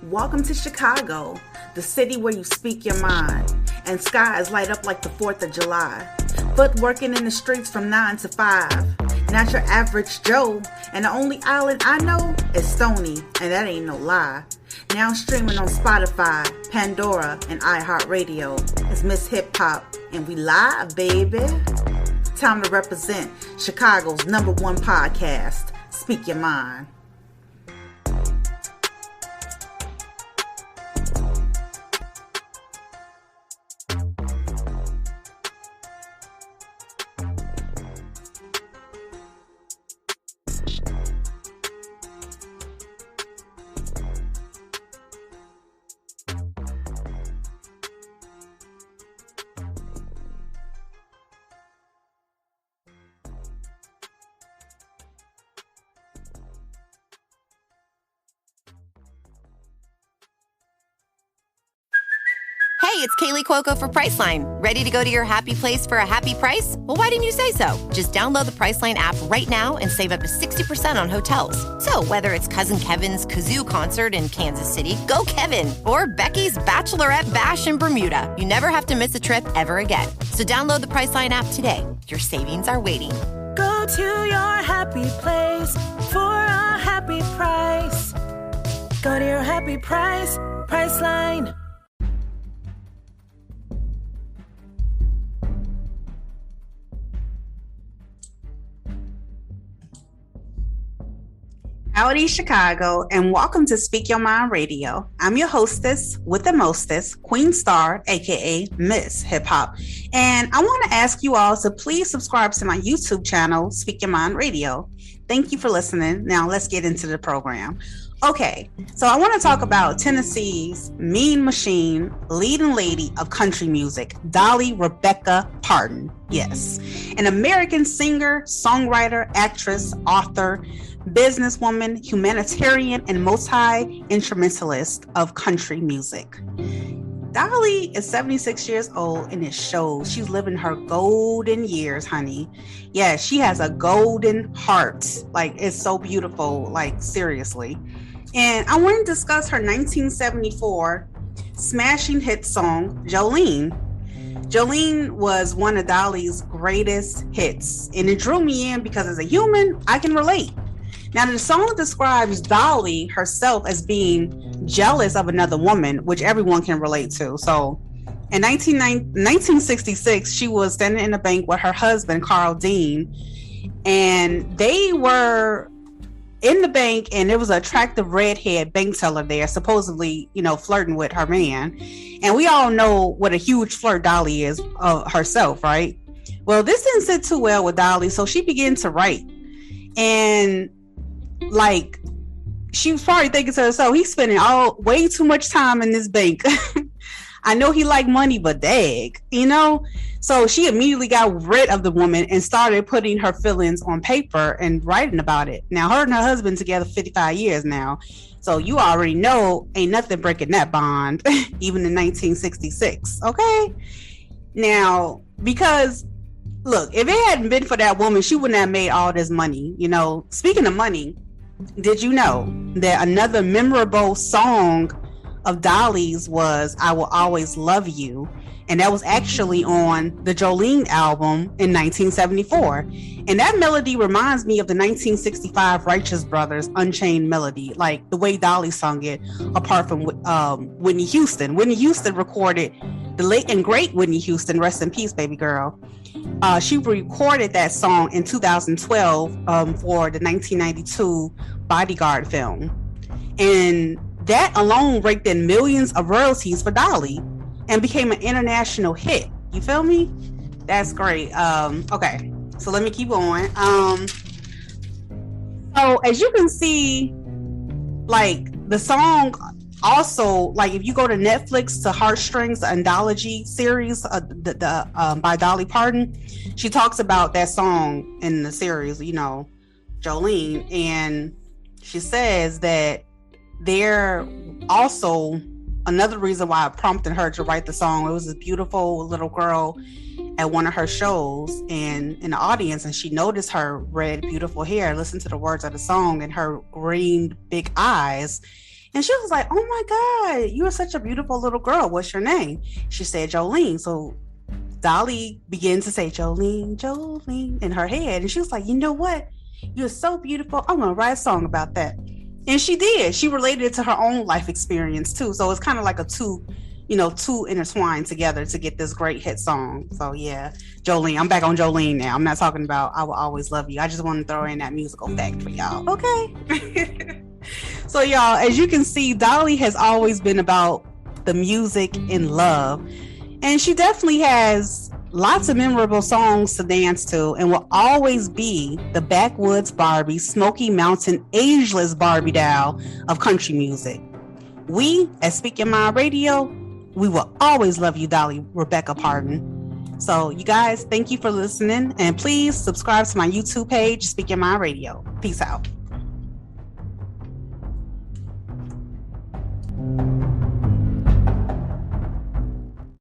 Welcome to Chicago, the city where you speak your mind, and skies light up like the 4th of July. Foot working in the streets from 9 to 5. Not your average Joe, and the only island I know is Stony, and that ain't no lie. Now streaming on Spotify, Pandora, and iHeartRadio. It's Miss Hip Hop, and we live, baby. Time to represent Chicago's #1 podcast, Speak Your Mind. Hey, it's Kaylee Cuoco for Priceline. Ready to go to your happy place for a happy price? Well, why didn't you say so? Just download the Priceline app right now and save up to 60% on hotels. So whether it's Cousin Kevin's Kazoo Concert in Kansas City, go Kevin, or Becky's Bachelorette Bash in Bermuda, you never have to miss a trip ever again. So download the Priceline app today. Your savings are waiting. Go to your happy place for a happy price. Go to your happy price, Priceline. Howdy, Chicago, and welcome to Speak Your Mind Radio. I'm your hostess with the mostest, Queen Star, aka Miss Hip Hop. And I want to ask you all to please subscribe to my YouTube channel, Speak Your Mind Radio. Thank you for listening. Now let's get into the program. Okay, so I want to talk about Tennessee's mean machine, leading lady of country music, Dolly Rebecca Parton. Yes, an American singer, songwriter, actress, author, businesswoman, humanitarian, and multi-instrumentalist of country music. Dolly is 76 years old, and it shows. She's living her golden years, honey. Yeah, she has a golden heart. Like, it's so beautiful, like, seriously. And I want to discuss her 1974 smashing hit song, Jolene. Jolene was one of Dolly's greatest hits, and it drew me in because as a human, I can relate. Now, the song describes Dolly herself as being jealous of another woman, which everyone can relate to. So in 1966, she was standing in a bank with her husband, Carl Dean, and they were in the bank, and there was an attractive redhead bank teller there, supposedly, flirting with her man. And we all know what a huge flirt Dolly is herself, right? Well, this didn't sit too well with Dolly, so she began to write. And like, she was probably thinking to herself, he's spending way too much time in this bank. I know he like money, but dag, So she immediately got rid of the woman and started putting her feelings on paper and writing about it. Now, her and her husband together 55 years now. So you already know ain't nothing breaking that bond, even in 1966. Okay. Now, because look, if it hadn't been for that woman, she wouldn't have made all this money. Speaking of money, did you know that another memorable song of Dolly's was I Will Always Love You? And that was actually on the Jolene album in 1974. And that melody reminds me of the 1965 Righteous Brothers Unchained Melody, like the way Dolly sung it, apart from Whitney Houston. Whitney Houston recorded, the late and great Whitney Houston, rest in peace, baby girl. She recorded that song in 2012 for the 1992 Bodyguard film. And that alone raked in millions of royalties for Dolly and became an international hit. You feel me? That's great. Okay, so let me keep going. So as you can see, like, the song also, like, if you go to Netflix to Heartstrings, the anthology series by Dolly Parton, she talks about that song in the series, Jolene, and she says that they're also another reason why I prompted her to write the song. It was a beautiful little girl at one of her shows and in the audience, and she noticed her red, beautiful hair, listened to the words of the song and her green, big eyes. And she was like, oh my God, you are such a beautiful little girl. What's your name? She said, Jolene. So Dolly began to say, Jolene, Jolene in her head. And she was like, you know what? You're so beautiful. I'm going to write a song about that. And she did. She related it to her own life experience too. So it's kind of like two intertwined together to get this great hit song. So yeah, Jolene. I'm back on Jolene now. I'm not talking about I Will Always Love You. I just want to throw in that musical fact for y'all. Okay. So y'all, as you can see, Dolly has always been about the music and love. And she definitely has lots of memorable songs to dance to and will always be the backwoods Barbie, Smoky Mountain, ageless Barbie doll of country music. We at Speak Your Mind Radio, we will always love you, Dolly Rebecca Parton. So you guys, thank you for listening. And please subscribe to my YouTube page, Speak Your Mind Radio. Peace out.